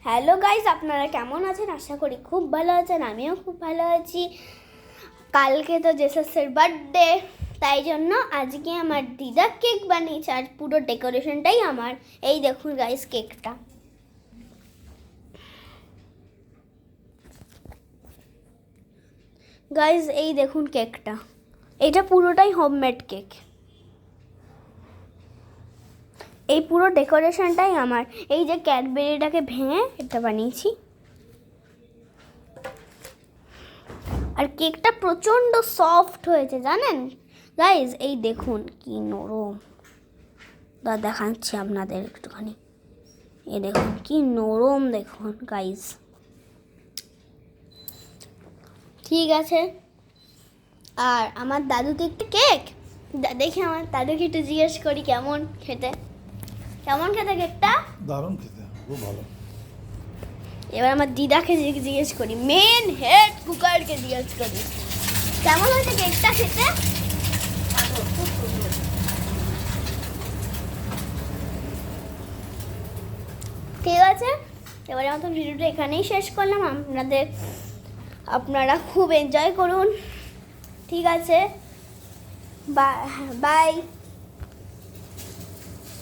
Hello guys, আপনারা কেমন আছেন? আশা করি খুব ভালো আছেন। আমিও খুব ভালো আছি। কালকে তো জেসাসের বার্থডে, তাই জন্য আজকে আমার দিদা কেক বানিয়েছে আর পুরো ডেকোরেশনটাই আমার। এই দেখুন গাইস কেকটা। গাইস এই দেখুন কেকটা, এটা পুরোটাই হোমমেড কেক। এই পুরো ডেকোরেশনটাই আমার। এই যে ক্যাডবেরিটাকে ভেঙে এটা বানিয়েছি। আর কেকটা প্রচণ্ড সফট হয়েছে জানেন গাইজ। এই দেখুন কি নরম, দেখাচ্ছি আপনাদের একটুখানি। এই দেখুন কি নরম, দেখুন গাইজ। ঠিক আছে, আর আমার দাদুকে একটু কেক দেখি, আমার দাদুকে একটু জিজ্ঞেস করি কেমন খেতে কেকটা। দারুণ খেতে, খুব ভালো। এবার আমার দিদাকে জিজ্ঞেস করি, মেন হেড কুকারকে জিজ্ঞেস করি কেমন হয়েছে কেকটা খেতে। ঠিক আছে, এবারে মতো ভিডিওটা এখানেই শেষ করলাম। আপনারা খুব এনজয় করুন। ঠিক আছে, বাই।